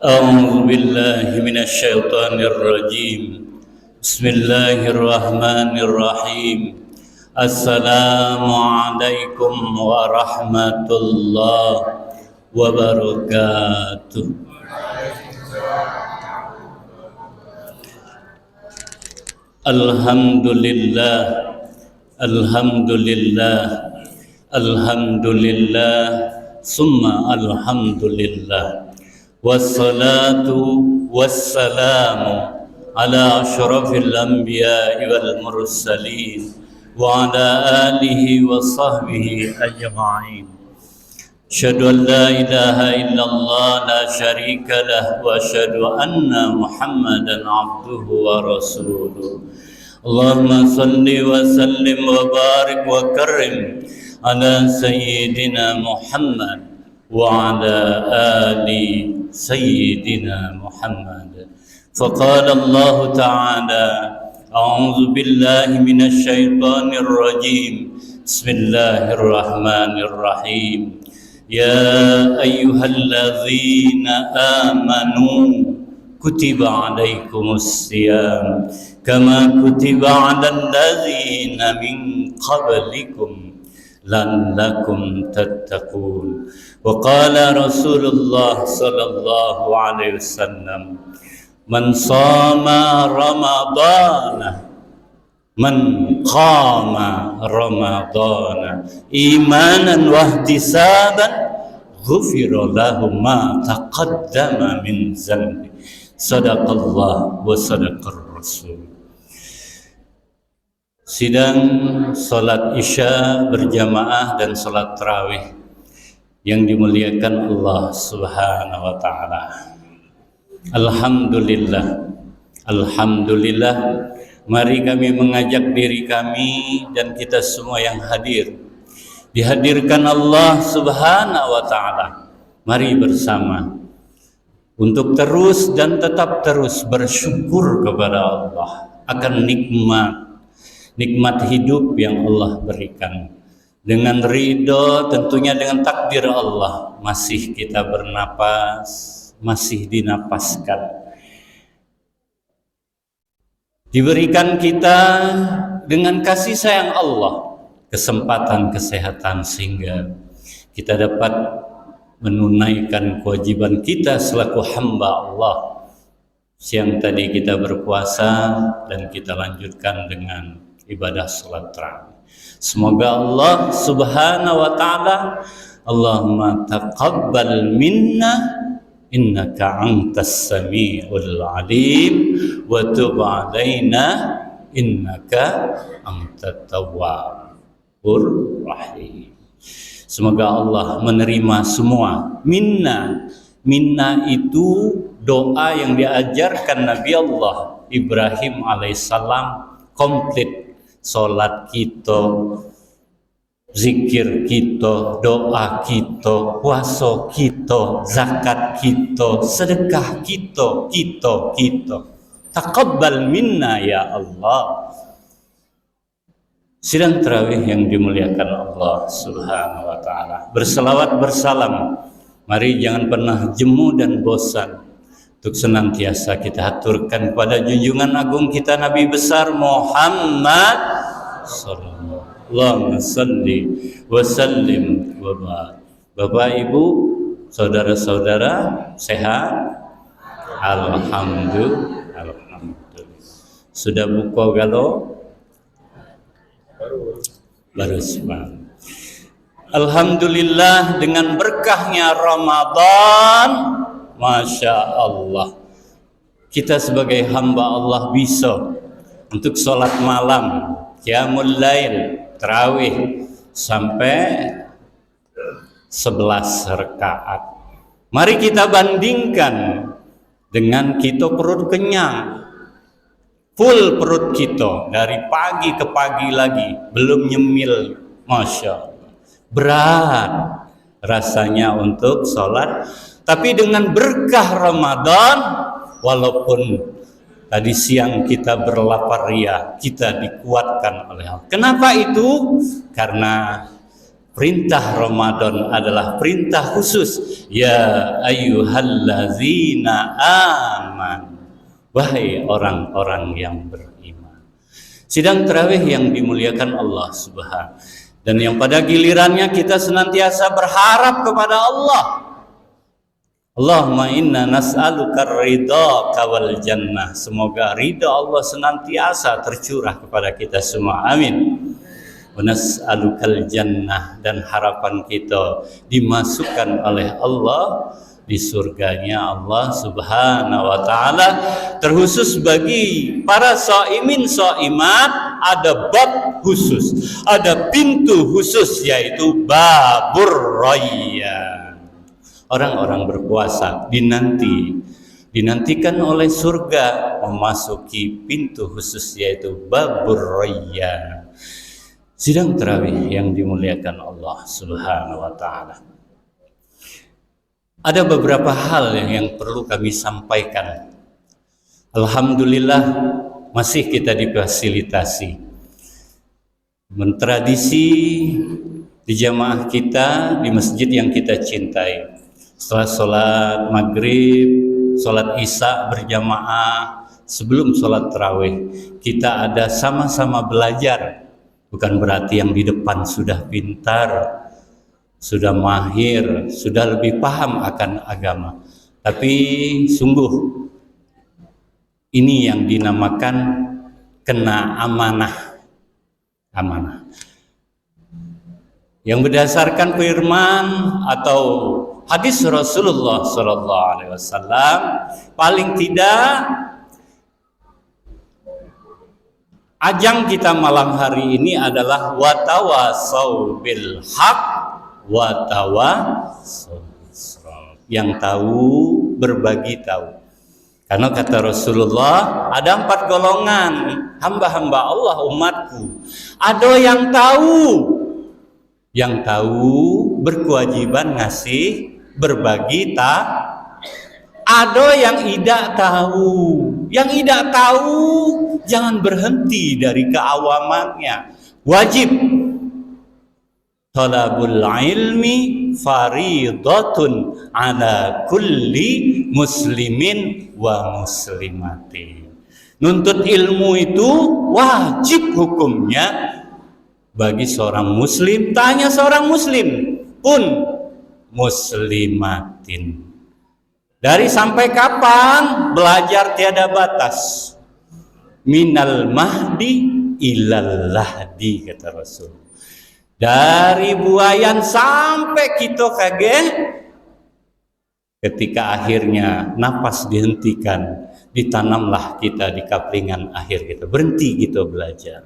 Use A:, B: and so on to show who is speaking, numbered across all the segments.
A: أعوذ بالله من الشيطان الرجيم بسم الله الرحمن الرحيم السلام عليكم ورحمة الله وبركاته. Alhamdulillah, Alhamdulillah, Alhamdulillah, summa Alhamdulillah. Wassalatu wassalamu ala asyrafil anbiya'i wal mursalin wa ala alihi wa sahbihi ajma'in. Asyhadu an la ilaha illallah la syarika lah wa asyhadu anna Muhammadan abduhu wa rasuluh. Allahumma salli wa sallim wa barik wa karim ala sayyidina Muhammad wa ala ali sayyidina Muhammad. Faqala Allah ta'ala a'udzu billahi minasy syaithanir rajim. Bismillahirrahmanirrahim. Ya ayyuhalladzina amanu kutiba alaikumus siyam kama kutiba alal ladzina min qablikum la'allakum tattaqun. Wa qala Rasulullah sallallahu alaihi wasallam, man shama ramadana man qama ramadana imanan wahtisaban ghufira lahu ma taqaddama min dzambi. Sadaqallah wa sadaqar rasul. Sidang salat Isya berjamaah dan salat tarawih yang dimuliakan Allah Subhanahu wa taala. Alhamdulillah, alhamdulillah. Mari kami mengajak diri kami dan kita semua yang hadir, dihadirkan Allah Subhanahu wa ta'ala. Mari bersama untuk terus dan tetap terus bersyukur kepada Allah akan nikmat hidup yang Allah berikan. Dengan ridho, tentunya dengan takdir Allah, masih kita bernapas, masih dinapaskan. Diberikan kita dengan kasih sayang Allah kesempatan kesehatan sehingga kita dapat menunaikan kewajiban kita selaku hamba Allah. Siang tadi kita berpuasa dan kita lanjutkan dengan ibadah salat tarawih. Semoga Allah Subhanahu wa taala, Allahumma taqabbal minna innaka antas samiul alim wa tub alaina innaka antat tawwabur rahim. Semoga Allah menerima semua. Minna itu doa yang diajarkan Nabi Allah Ibrahim alaihissalam, komplit salat kita, zikir kita, doa kita, puasa kita, zakat kita, sedekah kita. Taqabbal minna ya Allah. Sidang tarawih yang dimuliakan Allah Subhanahu wa taala. Berselawat bersalam. Mari jangan pernah jemu dan bosan untuk senantiasa kita haturkan kepada junjungan agung kita Nabi besar Muhammad sallallahu Allahumma salli wa sallim wa barik. Bapak Ibu, saudara-saudara sehat? Alhamdulillah. Sudah buka galau? Baru semangat. Alhamdulillah, dengan berkahnya Ramadan, Masya Allah, kita sebagai hamba Allah bisa untuk sholat malam, qiyamul lail, tarawih sampai 11 rakaat. Mari kita bandingkan dengan kita perut kenyang, full perut kita dari pagi ke pagi lagi, belum nyemil, Masya Allah. Berat rasanya untuk sholat, tapi dengan berkah Ramadan, walaupun tadi siang kita berlapar ria, kita dikuatkan oleh Allah. Kenapa itu? Karena perintah Ramadan adalah perintah khusus. Ya ayyuhallazina aman, wahai orang-orang yang beriman. Sidang tarawih yang dimuliakan Allah Subhanahu, dan yang pada gilirannya kita senantiasa berharap kepada Allah. Allahumma inna nas'aluka ridhaka wal jannah. Semoga ridha Allah senantiasa tercurah kepada kita semua. Amin. Wa nas'alukal jannah, dan harapan kita dimasukkan oleh Allah di surganya Allah Subhanahu wa taala. Terkhusus bagi para shaimin shaimat ada bab khusus, ada pintu khusus, yaitu babur rayyan. Orang-orang berpuasa dinantikan oleh surga memasuki pintu khusus, yaitu babur rayyan. Sidang tarawih yang dimuliakan Allah Subhanahu wa taala. Ada beberapa hal yang perlu kami sampaikan. Alhamdulillah masih kita difasilitasi. Mentradisi di jamaah kita di masjid yang kita cintai. Setelah sholat maghrib, sholat isya berjamaah, sebelum sholat tarawih, kita ada sama-sama belajar. Bukan berarti yang di depan sudah pintar, sudah mahir, sudah lebih paham akan agama. Tapi sungguh ini yang dinamakan kena amanah. Amanah. Yang berdasarkan firman atau hadis Rasulullah SAW, paling tidak ajang kita malam hari ini adalah watawasau bil haq watawasau bis sabr. Yang tahu berbagi tahu. Karena kata Rasulullah, ada 4 golongan hamba-hamba Allah umatku. Ada yang tahu berkewajiban ngasih, berbagi ada yang tidak tahu. Yang tidak tahu jangan berhenti dari keawamannya. Wajib. Talabul ilmi faridatun ala kulli muslimin wa muslimatin. Nuntut ilmu itu wajib hukumnya bagi seorang muslim, tanya seorang muslim pun muslimatin. Dari sampai kapan? Belajar tiada batas. Minal mahdi ilal lahdi, kata Rasul. Dari buayan sampai kita kaget, ketika akhirnya napas dihentikan, ditanamlah kita di kaplingan akhir kita. Berhenti kita belajar.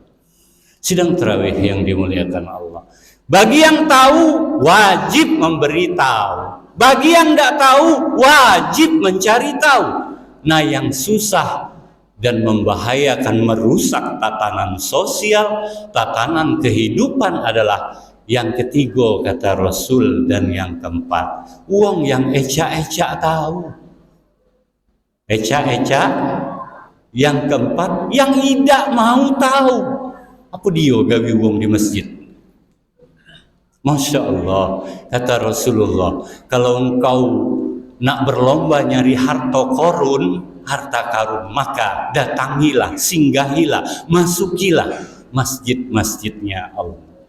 A: Sidang tarawih yang dimuliakan Allah. Bagi yang tahu, wajib memberitahu. Bagi yang tidak tahu, wajib mencari tahu. Nah, yang susah dan membahayakan, merusak tatanan sosial, tatanan kehidupan adalah yang ketiga, kata Rasul, dan yang keempat, uang yang ecak-ecak tahu. Ecak-ecak. Yang keempat, yang tidak mau tahu. Apa dia gawi uang di masjid? Masya Allah, kata Rasulullah, kalau engkau nak berlomba nyari harta karun, maka datangilah, singgahilah, masukilah masjid-masjidnya Allah.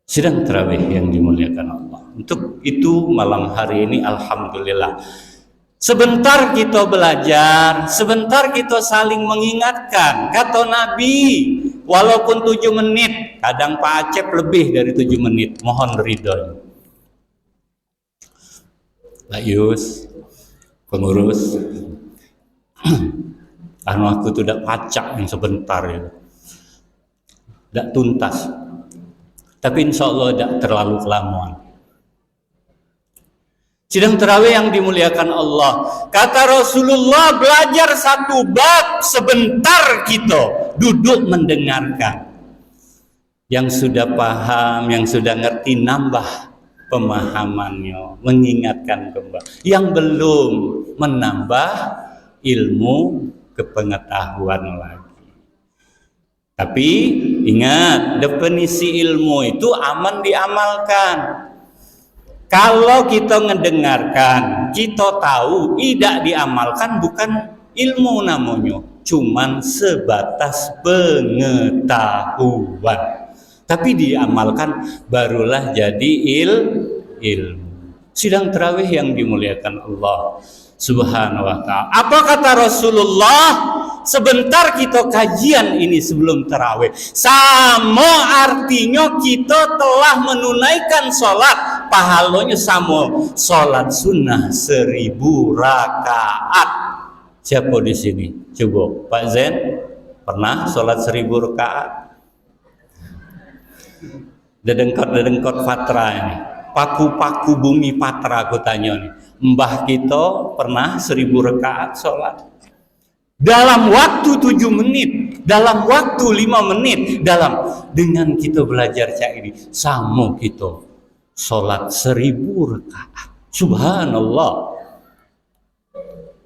A: Sidang tarawih yang dimuliakan Allah. Untuk itu malam hari ini alhamdulillah, sebentar kita belajar, sebentar kita saling mengingatkan. Kata Nabi, walaupun 7 menit, kadang Pak Acep lebih dari 7 menit, mohon ridhonya. Pak Yus, pengurus, anu aku tuh udah pacak yang sebentar itu, tidak tuntas. Tapi insya Allah tidak terlalu kelamaan. Sidang tarawih yang dimuliakan Allah, kata Rasulullah, belajar 1 bab sebentar kita duduk mendengarkan. Yang sudah paham, yang sudah ngerti, nambah pemahamannya, mengingatkan kembali. Yang belum, menambah ilmu kepengetahuan lagi. Tapi ingat, definisi ilmu itu aman diamalkan. Kalau kita mendengarkan, kita tahu, tidak diamalkan, bukan ilmu namanya, cuman sebatas pengetahuan. Tapi diamalkan barulah jadi ilmu. Sidang tarawih yang dimuliakan Allah Subhanahu wa ta'ala. Apa kata Rasulullah? Sebentar kita kajian ini sebelum tarawih, sama artinya kita telah menunaikan sholat, pahalanya sama sholat sunnah 1000 rakaat. Siapa di sini? Coba Pak Zen, pernah sholat 1000 rakaat? Dedengkot Patra ini, paku-paku bumi Patra, aku tanya nih, mbah kita pernah 1000 rakaat sholat dalam waktu 7 menit, dalam waktu 5 menit, dengan kita belajar cak ini, sama kita sholat 1000 rakaat. Subhanallah.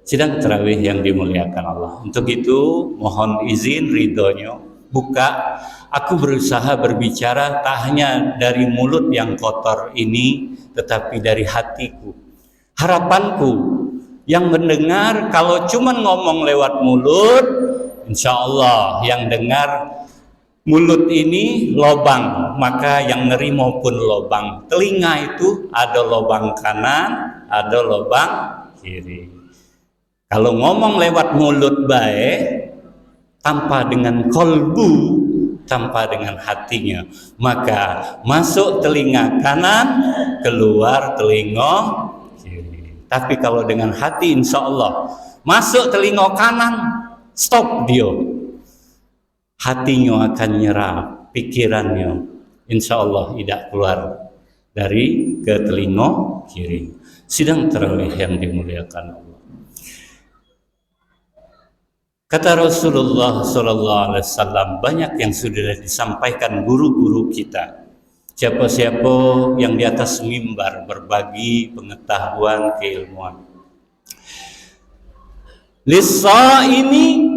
A: Sidang tarawih yang dimuliakan Allah. Untuk itu mohon izin ridhonya, buka. Aku berusaha berbicara tak hanya dari mulut yang kotor ini, tetapi dari hatiku. Harapanku yang mendengar, kalau cuma ngomong lewat mulut, insya Allah yang dengar mulut ini lobang, maka yang nerimo pun lobang. Telinga itu ada lobang kanan, ada lobang kiri. Kalau ngomong lewat mulut baik, tanpa dengan kolbu, tanpa dengan hatinya, maka masuk telinga kanan, keluar telinga kiri. Tapi kalau dengan hati, insya Allah masuk telinga kanan, stop dia, hatinya akan nyerap, pikirannya insya Allah tidak keluar dari ke telinga kiri. Sidang tarawih yang dimuliakan Allah. Kata Rasulullah SAW, banyak yang sudah disampaikan guru-guru kita. Siapa-siapa yang di atas mimbar berbagi pengetahuan, keilmuan. Lisa ini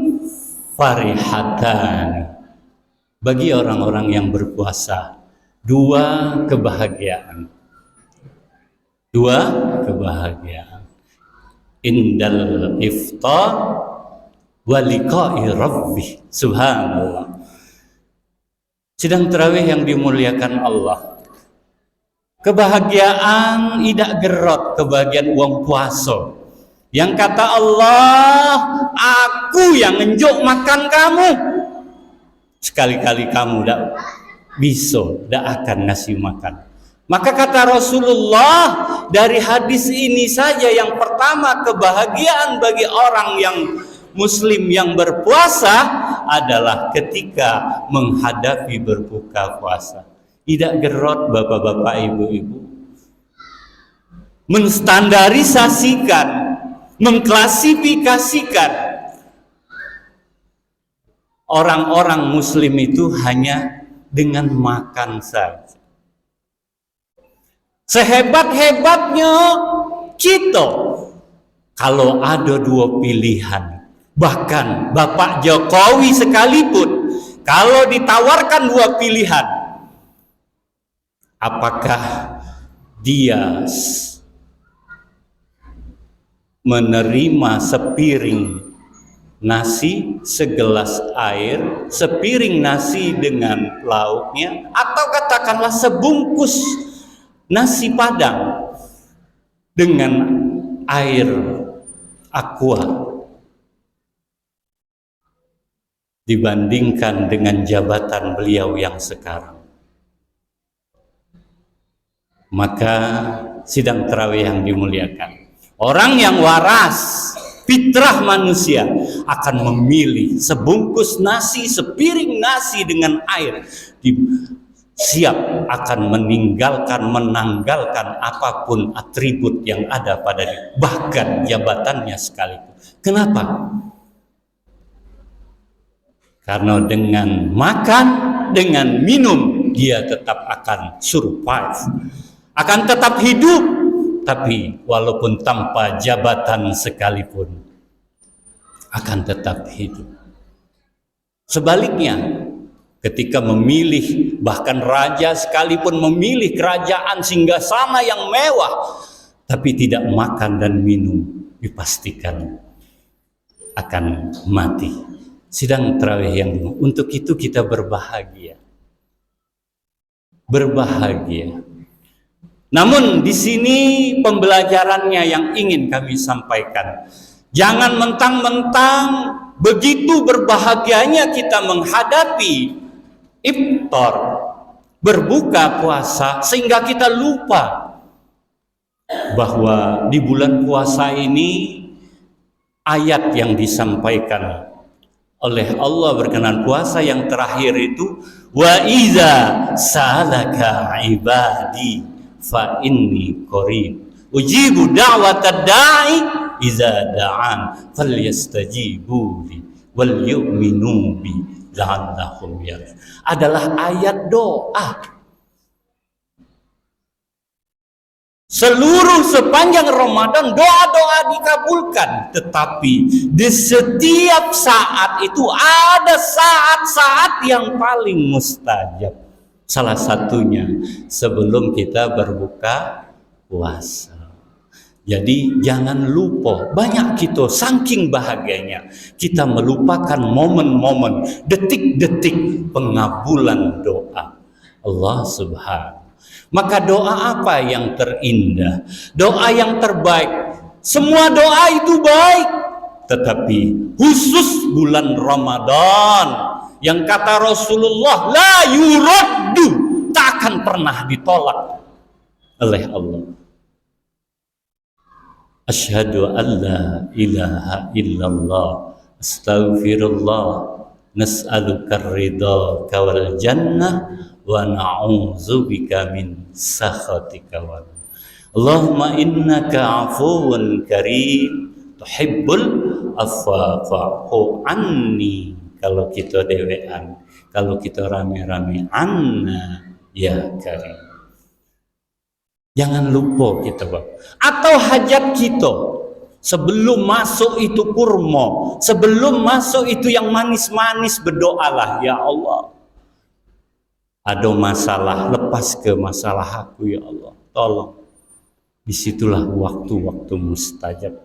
A: farihatan. Bagi orang-orang yang berpuasa, 2 kebahagiaan. 2 kebahagiaan. Indal iftar wa liqa'i rabbi. Subhanallah. Sidang tarawih yang dimuliakan Allah. Kebahagiaan tidak gerot, kebahagiaan uang puasa. Yang kata Allah, aku yang ngenjuk makan kamu. Sekali-kali kamu tidak bisa, tidak akan ngasih makan. Maka kata Rasulullah, dari hadis ini saja yang pertama, kebahagiaan bagi orang yang Muslim yang berpuasa adalah ketika menghadapi berbuka puasa. Tidak gerot bapak-bapak, ibu-ibu. Menstandarisasikan, mengklasifikasikan orang-orang Muslim itu hanya dengan makan saja. Sehebat-hebatnya kita, kalau ada 2 pilihan, bahkan Bapak Jokowi sekalipun, kalau ditawarkan 2 pilihan, apakah dia menerima sepiring nasi, segelas air, sepiring nasi dengan lauknya, atau katakanlah sebungkus nasi padang dengan air aqua, dibandingkan dengan jabatan beliau yang sekarang. Maka sidang tarawih yang dimuliakan, orang yang waras, fitrah manusia akan memilih sebungkus nasi, sepiring nasi dengan air, siap akan menanggalkan apapun atribut yang ada pada dia, bahkan jabatannya sekalipun. Kenapa? Karena dengan makan, dengan minum, dia tetap akan survive, akan tetap hidup. Tapi walaupun tanpa jabatan sekalipun, akan tetap hidup. Sebaliknya, ketika memilih, bahkan raja sekalipun memilih kerajaan singgasana yang mewah, tapi tidak makan dan minum, dipastikan akan mati. Sidang tarawih yang untuk itu kita berbahagia. Berbahagia. Namun di sini pembelajarannya yang ingin kami sampaikan. Jangan mentang-mentang begitu berbahagianya kita menghadapi iftar, berbuka puasa, sehingga kita lupa bahwa di bulan puasa ini ayat yang disampaikan oleh Allah berkenan puasa yang terakhir itu, wa iza salaka ibadi fa inni qarib ujibu da'watad da'i iza da'an falyastajibu li wal yu'minu bi la'allahum yarshudun. Adalah ayat doa. Sepanjang Ramadan doa-doa dikabulkan, tetapi di setiap saat itu ada saat-saat yang paling mustajab. Salah satunya sebelum kita berbuka puasa. Jadi jangan lupa, banyak kita saking bahagianya kita melupakan momen-momen, detik-detik pengabulan doa Allah Subhanahu. Maka doa apa yang terindah? Doa yang terbaik. Semua doa itu baik, tetapi khusus bulan Ramadan yang kata Rasulullah la yuraddu, tak akan pernah ditolak oleh Allah. Asyhadu an la ilaha illallah astaghfirullah nas'aluka ridha wal jannah wa na'udzubika min sakhatika wa Allahumma innaka afuwun karim tuhibbul afwa fa'fu anni. Kalau kita dewean, kalau kita rame-rame, anna ya karim. Jangan lupa kita, Bang. Atau hajat kita sebelum masuk itu kurma, sebelum masuk itu yang manis-manis, berdoalah, ya Allah, ada masalah, lepas ke masalah aku, ya Allah, tolong. Disitulah waktu-waktu mustajab.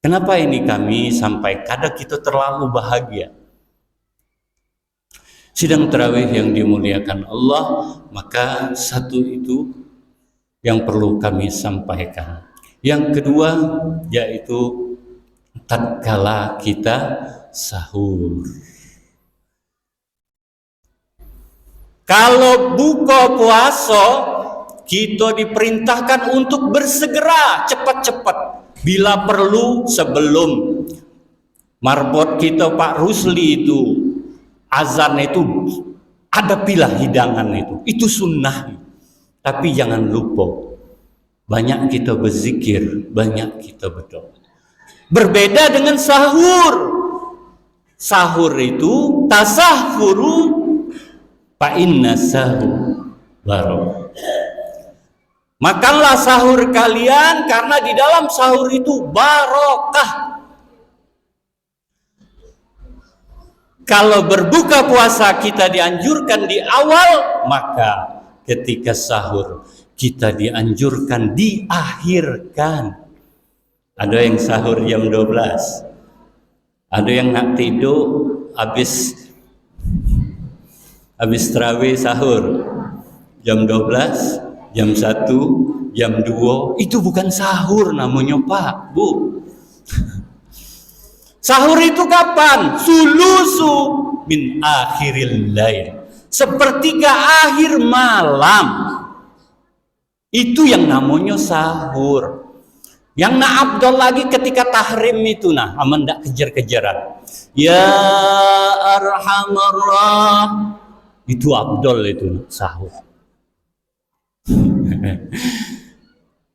A: Kenapa ini kami sampai kadang kita terlalu bahagia? Sidang tarawih yang dimuliakan Allah, maka satu itu yang perlu kami sampaikan. Yang kedua yaitu tatkala kita sahur. Kalau buka puasa, kita diperintahkan untuk bersegera, cepat-cepat. Bila perlu sebelum marbot kita Pak Rusli itu azan itu ada pilah hidangan itu sunnah. Tapi jangan lupa, banyak kita berzikir, banyak kita berdoa. Berbeda dengan sahur. Sahur itu tasahuru fa inna sahur barokah. Makanlah sahur kalian karena di dalam sahur itu barokah. Kalau berbuka puasa kita dianjurkan di awal, maka ketika sahur kita dianjurkan diakhirkan. Ada yang sahur jam 12, ada yang nak tidur habis tarawih sahur jam 12, jam 1, jam 2. Itu bukan sahur namanya, Pak, Bu. Sahur itu kapan? Sulusu min akhiril lail, sepertiga akhir malam. Itu yang namanya sahur. Yang nak abdol lagi ketika tahrim itu, nah aman ndak kejar-kejaran. Ya arhamar rahim, itu abdol itu sahur.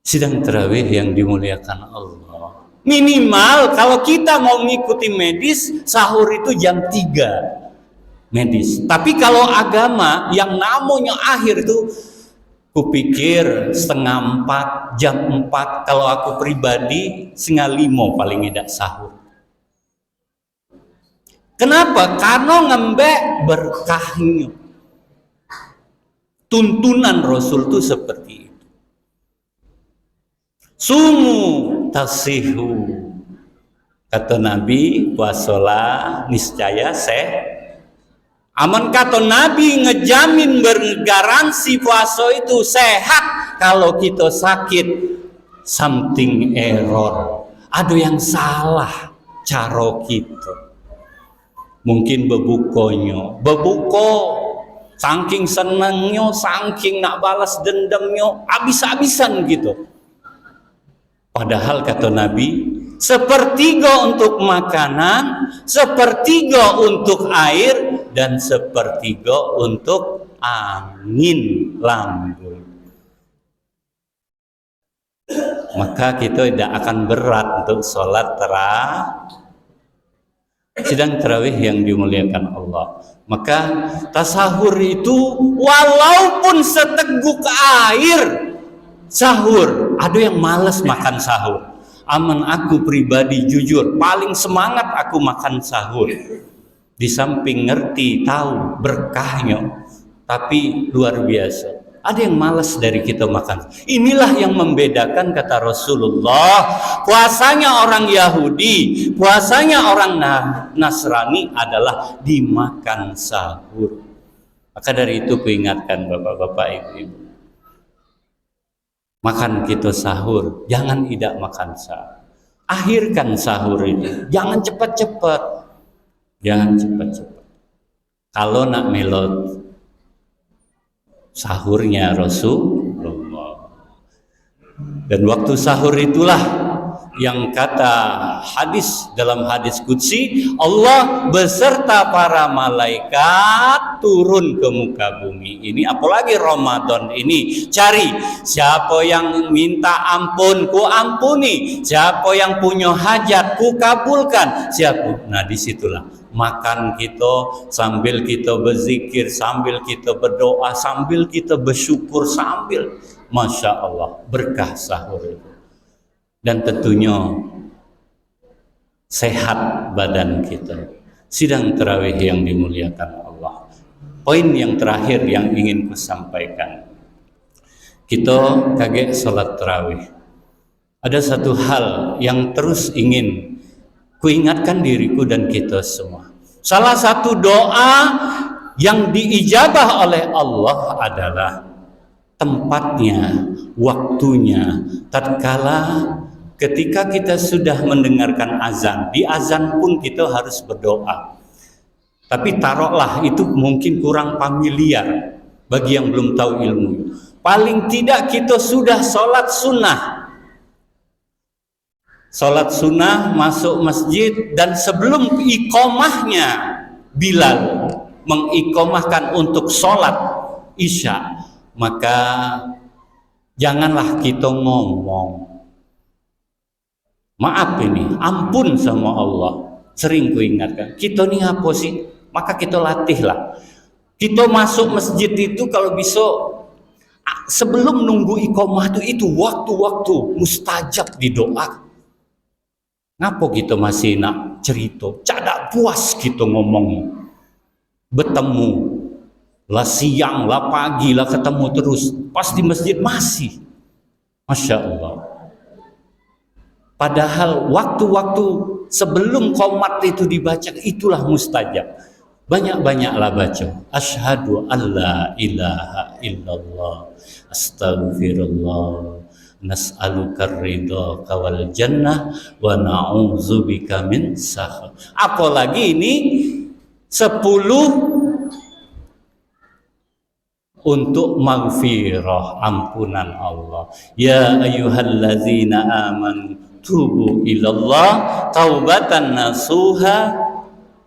A: Sidang tarawih yang dimuliakan Allah, minimal kalau kita mau mengikuti medis, sahur itu jam 3 medis. Tapi kalau agama yang namanya akhir itu, kupikir 3:30, jam 4. Kalau aku pribadi 4:30 paling tidak sahur. Kenapa? Karena ngembek berkahnya. Tuntunan Rasul itu seperti itu. Sumu tasihu. Kata Nabi, puasola niscaya aman. Kata Nabi ngejamin bergaransi puasa itu sehat. Kalau kita sakit, something error. Ada yang salah cara kita. Mungkin bebuko, saking senangnya, saking nak balas dendamnya, habis-habisan gitu. Padahal kata Nabi, sepertiga untuk makanan, sepertiga untuk air, dan sepertiga untuk angin lambung. Maka kita tidak akan berat untuk sholat sidang tarawih yang dimuliakan Allah. Maka tasahur itu walaupun seteguk air sahur. Ada yang malas makan sahur. Aman aku pribadi jujur paling semangat aku makan sahur. Di samping ngerti tahu berkahnya, tapi luar biasa. Ada yang malas dari kita makan. Inilah yang membedakan kata Rasulullah. Puasanya orang Yahudi, puasanya orang Nasrani adalah dimakan sahur. Maka dari itu kuingatkan bapak-bapak, ibu-ibu. Makan kita sahur, jangan tidak makan sahur. Akhirkan sahur itu. Jangan cepat-cepat. Jangan cepat-cepat. Kalau nak melot sahurnya Rasulullah. Dan waktu sahur itulah yang kata hadis, dalam hadis qudsi, Allah beserta para malaikat turun ke muka bumi ini. Apalagi Ramadan ini, cari siapa yang minta ampun ku ampuni, siapa yang punya hajat ku kabulkan, siapa. Nah disitulah makan kita sambil kita berzikir, sambil kita berdoa, sambil kita bersyukur, sambil Masya Allah berkah sahur itu. Dan tentunya sehat badan kita. Sidang tarawih yang dimuliakan Allah. Poin yang terakhir yang ingin kusampaikan. Kita kaget salat tarawih. Ada satu hal yang terus ingin kuingatkan diriku dan kita semua. Salah satu doa yang diijabah oleh Allah adalah tempatnya, waktunya, tatkala ketika kita sudah mendengarkan azan. Di azan pun kita harus berdoa. Tapi taruhlah itu mungkin kurang familiar bagi yang belum tahu ilmu. Paling tidak kita sudah sholat sunnah. Sholat sunnah, masuk masjid, dan sebelum iqomahnya Bilal mengiqomahkan untuk sholat isya, maka janganlah kita ngomong. Maaf ini, ampun sama Allah. Sering ku ingatkan, kita ini apa sih? Maka kita latihlah. Kita masuk masjid itu kalau bisa sebelum nunggu iqomah itu waktu-waktu mustajab didoa. Ngapa kita masih nak cerita? Cadak puas kita ngomong. Bertemu lah siang, lah pagi, lah ketemu terus. Pas di masjid masih. Masya Allah. Padahal waktu-waktu sebelum qomat itu dibaca, itulah mustajab. Banyak-banyaklah baca. Asyhadu an la ilaha illallah. Astagfirullah. Nas'aluka ridha wal jannah wa na'udzubika min sakhar. Apalagi ini 10 untuk maghfirah, ampunan Allah. Ya ayyuhallazina amanu tubu ilallah taubatan nasuha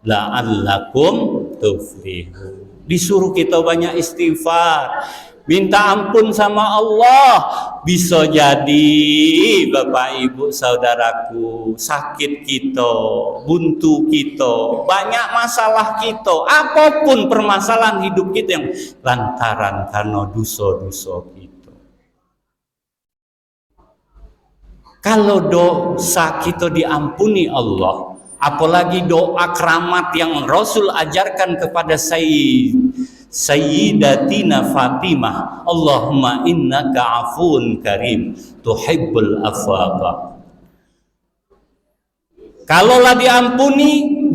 A: la'allakum tuflihun. Disuruh kita banyak istighfar, minta ampun sama Allah. Bisa jadi Bapak Ibu saudaraku, sakit kita, buntu kita, banyak masalah kita, apapun permasalahan hidup kita yang lantaran karena dosa-dosa kita. Kalau dosa kita diampuni Allah, Apalagi doa keramat yang Rasul ajarkan kepada Sayyidatina Fatimah, Allahumma innaka afun karim tuhibbul afwa. Kalaulah diampuni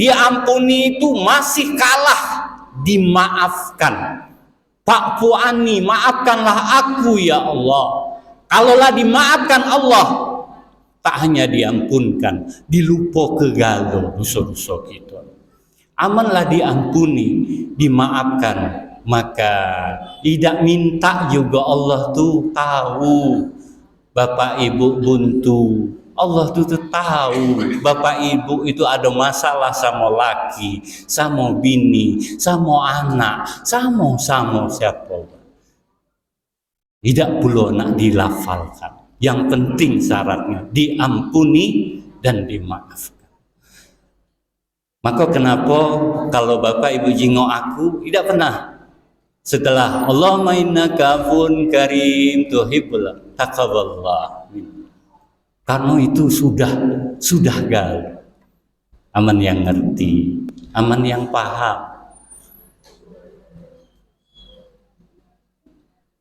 A: itu masih kalah dimaafkan. Fa'fu anni, maafkanlah aku ya Allah. Kalaulah dimaafkan Allah, tak hanya diampunkan, dilupa kegalo dosa-dosa kita. Amanlah diampuni, dimaafkan, maka tidak minta juga Allah tuh tahu. Bapak Ibu buntu, Allah tuh tahu Bapak Ibu itu ada masalah sama laki, sama bini, sama anak, sama siapa. Tidak perlu nak dilafalkan. Yang penting syaratnya diampuni dan dimaafkan. Maka kenapa kalau Bapak Ibu jingok aku tidak pernah setelah Allahumma innaka afun karim tuhibbul taqabbalallah. Karena itu sudah gal. Aman yang ngerti, aman yang paham.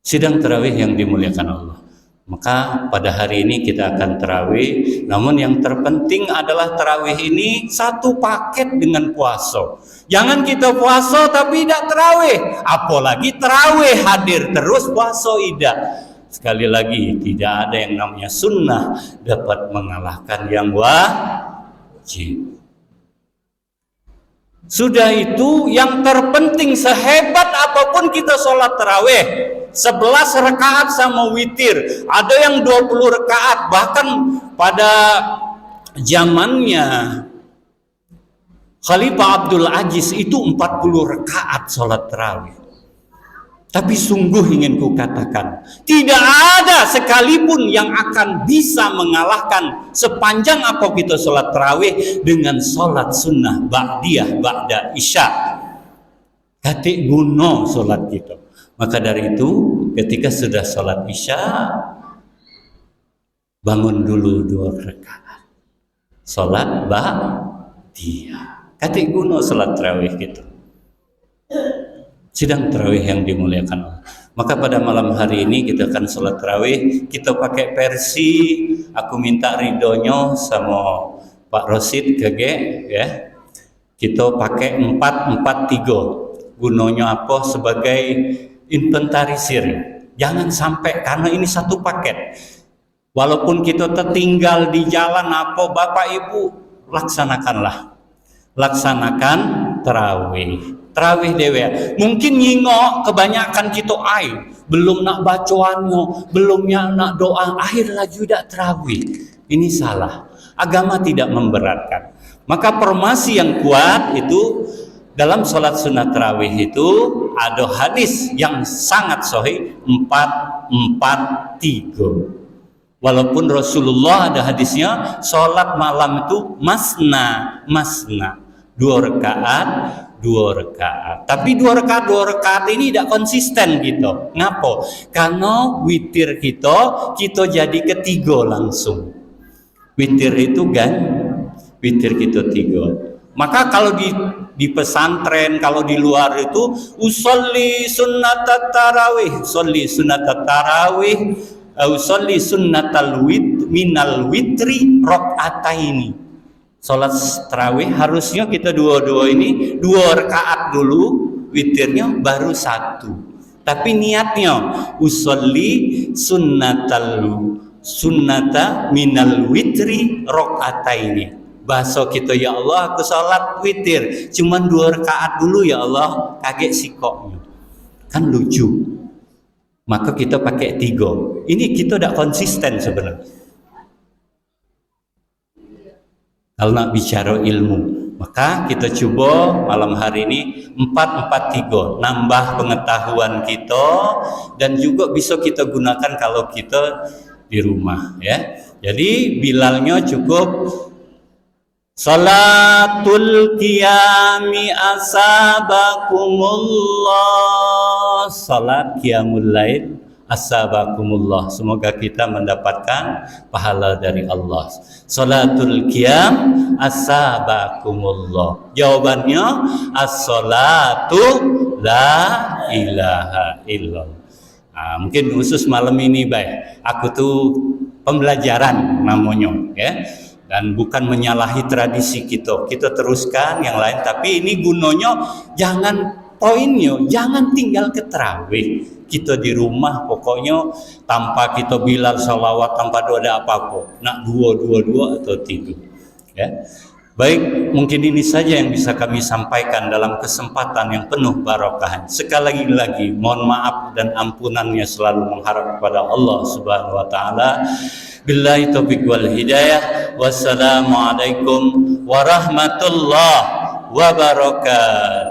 A: Sidang tarawih yang dimuliakan Allah. Maka pada hari ini kita akan tarawih. Namun yang terpenting adalah tarawih ini satu paket dengan puasa. Jangan kita puasa tapi tidak tarawih. Apalagi tarawih hadir terus puasa tidak. Sekali lagi, tidak ada yang namanya sunnah dapat mengalahkan yang wajib. Sudah itu yang terpenting, sehebat apapun kita sholat tarawih 11 rakaat sama witir, ada yang 20 rakaat, bahkan pada zamannya Khalifah Abdul Aziz itu 40 rakaat sholat tarawih. Tapi sungguh ingin kukatakan, tidak ada sekalipun yang akan bisa mengalahkan sepanjang apa kita sholat tarawih dengan sholat sunnah ba'diyah ba'da isya. Katik guna sholat kita. Maka dari itu ketika sudah sholat isya, bangun dulu 2 rakaat. Sholat ba'diyah. Katik guna sholat tarawih kita. Sidang tarawih yang dimuliakan Allah. Maka pada malam hari ini kita akan sholat tarawih. Kita pakai versi, aku minta ridhonya sama Pak Rosid KG ya. Kita pakai 443. Gunanya apa? Sebagai inventarisir. Jangan sampai, karena ini satu paket. Walaupun kita tertinggal di jalan apa, Bapak Ibu laksanakanlah. Laksanakan tarawih. Tarawih dewe. Mungkin nyingok kebanyakan kita belum nak bacaannya, belumnya nak doa, akhirnya juga tarawih. Ini salah. Agama tidak memberatkan. Maka formasi yang kuat itu dalam sholat sunat tarawih itu ada hadis yang sangat sahih 4-4-3. Walaupun Rasulullah ada hadisnya sholat malam itu masna 2 rakaat. Tapi 2 rakaat ini tidak konsisten gitu. Ngapa? Karena witir kita jadi ketiga langsung. Witir itu kan, witir kita 3. Maka kalau di pesantren, kalau di luar itu usolli sunnatat tarawih, usolli sunnatal minal witri rakaataini. Sholat tarawih harusnya kita dua ini 2 rakaat dulu, witirnya baru 1. Tapi niatnya usolli sunnata minal witri rakaataini. Bahasa kita, ya Allah aku sholat witir cuman 2 rakaat dulu ya Allah, kaget sikoknya. Kan lucu. Maka kita pakai 3. Ini kita tidak konsisten sebenarnya. Kalau nak bicara ilmu, maka kita coba malam hari ini 4-4-3, nambah pengetahuan kita dan juga bisa kita gunakan kalau kita di rumah ya. Jadi bilalnya cukup salatul qiyami asabakumullah, salat qiyamul lail asabakumullah. Semoga kita mendapatkan pahala dari Allah. Salatul qiyam asabakumullah. Jawabannya as-salatu la ilaha illallah. Nah, mungkin khusus malam ini baik. Aku tuh pembelajaran namanya, ya. Dan bukan menyalahi tradisi kita. Kita teruskan yang lain, tapi ini gunanya poinnya jangan tinggal ke tarawih. Kita di rumah pokoknya tanpa kita bilal salawat, tanpa doa ada apa-apa. Nak dua atau tidur. Ya. Baik, mungkin ini saja yang bisa kami sampaikan dalam kesempatan yang penuh barokah. Sekali lagi mohon maaf dan ampunannya, selalu mengharap kepada Allah Subhanahu wa taala. Billahi taufiq wal hidayah. Wassalamualaikum warahmatullahi wabarakatuh.